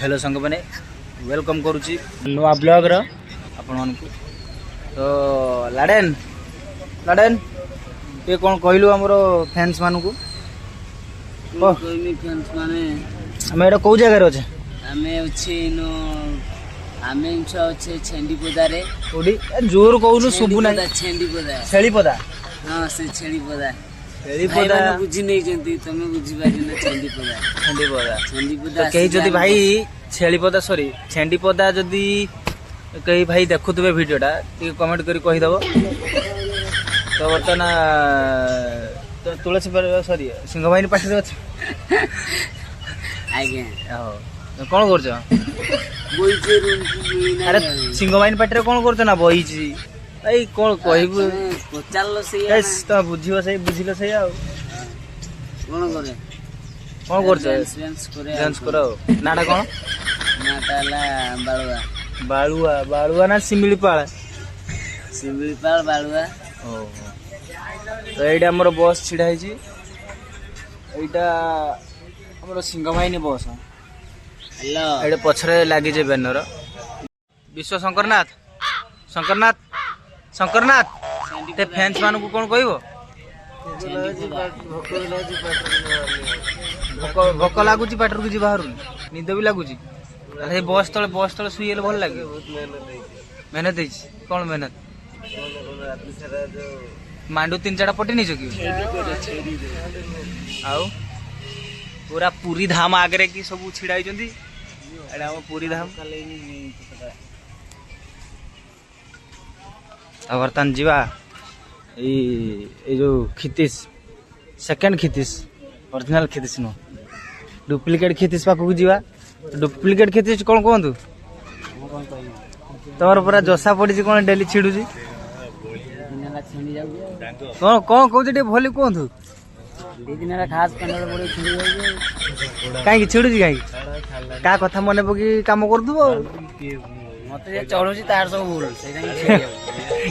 hello सांग मैंने welcome करुच्ची नुआ ब्लॉग आपण तो लाडेन लाडेन ये कौन कहलु आमर फैंस मान को फैंस माने आम एटा कौ जगह अच्छे आमे अछि नो आमे अछि छेंडीपदा रे ओडी जोर कहू सुबु ना छेंडीपदा छेलीपदा हां से छेलीपदा छेलीपदा बुझी नै जंती तमे बुझी पारि ना छेंडीपदा छेलीपदा छेंडीपदा तो कहीं जदि भाई छेलीपदा सॉरी छेंडीपदा जदि कहीं भाई देखुवे वीडियोटा टी कमेंट करी कहि दबो तो बर्तन तो तुलसी सॉरी सिंहवाहिनी पाखे अच्छे आगे कौन कर बोइचे रूम अरे सिंहवाहिनी पाटे कौन कर ना बही भाई कौन कहबू पचारलो से तो बुझियो से बुझिलो से कौन करे कौन कर डांस करो नाटा कौन नाटा ला बालुआ बालुआ बालुआ ना सिमिलीपाल बालुआ ओ तो ये आमर बस छिड़ा है यहाँ आमर सिंहवाहिनी बस हेलो ये पछरे लगी बैनर विश्व शंकरनाथ शंकरनाथ शंकरनाथ ते फैंस मान को कौन कह भोक लगुच पाटर को जी बाहर निद भी लगुच बस तले शुए भल लगे मेहनत कौन मेहनत मांडू 3-4 पटे नहीं कि आउ पूरा पूरी धाम आगे की सब छिड़ाई पूरी धाम बर्तमान जीवा जो खितीश सेकेंड खितीश ओरिजिनल खितीश नु डुप्लिकेट खितीश पाखक जीवा डुप्लिकेट खितीश कौन कहतु तमर पूरा जसा पड़ी कौन डेली छिड़ू कौन कौन कौन भली कहतु खास कहीं छिड़ू कहीं क्या कथा मन पकी कम कर मत चढ़ू तार सब भूल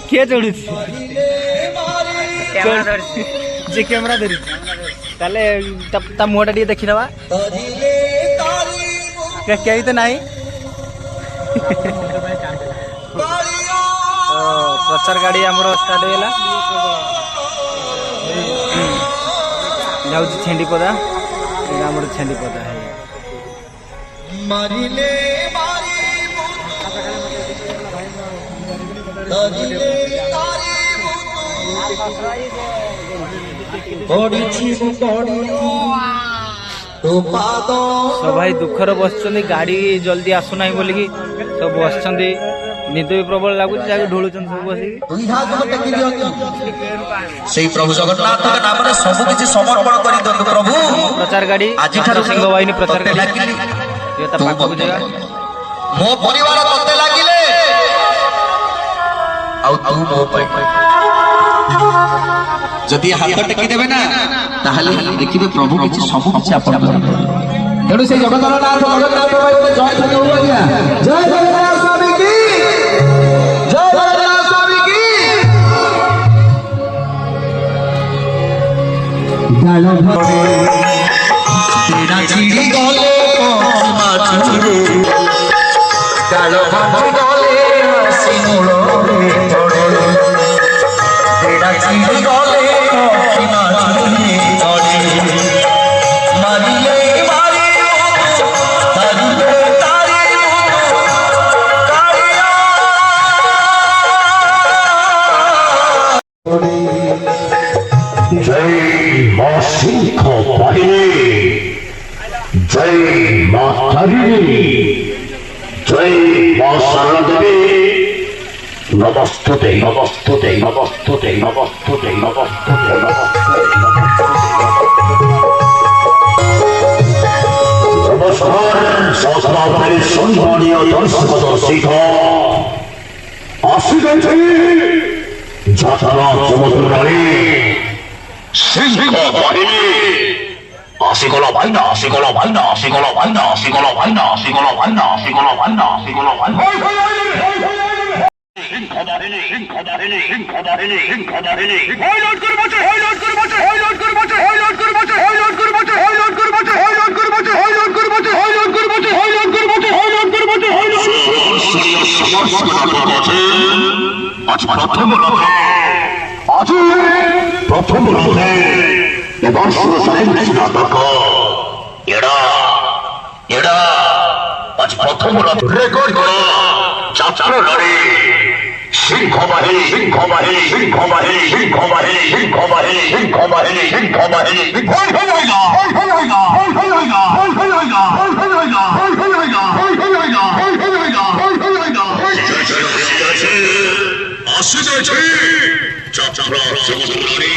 किए चढ़ू जे कैमरा धरी मुहटा टे देखी नवा कहीं तो नहीं तो प्रचार गाड़ी आमर स्टार्ट होगा जाऊँ छेंडीपदा आमर छेंडीपदा है सब भाई दुखर बस गाड़ी जल्दी आसुना बोलिकी सब बस निद भी प्रबल लगुच ढोलुन सब बस प्रभु जगन्नाथ नाम सब किसी समर्पण कर प्रभु प्रचार गाड़ी आज सिंहवाहिनी प्रचार गाड़ी मो परिवार तते लागिले जदि हाथ टेकी देवे ना ताहले देखिबे प्रभु किछि सब किछि आपन तेणु से जगन्नाथ जगन्नाथ भाई जय जय हो गया जय जगन्नाथ स्वामी की जय जगन्नाथ स्वामी की डालो तेरा चिड़ी गले माछुरे डालो गले सिमुलो तोड़े तेरा चिड़ी गले माछुरे तोड़े मारिले जय मां सिंह वाहिनी जय मां तारिणी जय मां सरला देवी नमस्तुते नमस्तुते नमस्तुते नमस्तुते नमस्तुते नमस्कार शास्त्राधारी सम्मानीय दर्शक दर्शिक आसिगंजी যাত্রা চমৎকারী সিংহ বাহিনী আসিগল ভাইনা আসিগল ভাইনা আসিগল ভাইনা আসিগল ভাইনা আসিগল ভাইনা আসিগল ভাইনা আসিগল ভাইনা সিংহ বাহিনী সিংহ বাহিনী সিংহ বাহিনী সিংহ বাহিনী হাইলাইট করে বছর হাইলাইট করে বছর হাইলাইট করে বছর হাইলাইট করে বছর হাইলাইট করে রথে আজ প্রথম রথে এবার শুরু হচ্ছে নাটক এরা এরা আজ প্রথম রথ রেকর্ড করা যাত্রা লড়ে সিংহ বাহিনী সিংহ বাহিনী সিংহ বাহিনী সিংহ বাহিনী সিংহ বাহিনী সিংহ বাহিনী সিংহ বাহিনী আসে যাচ্ছে যাত্রা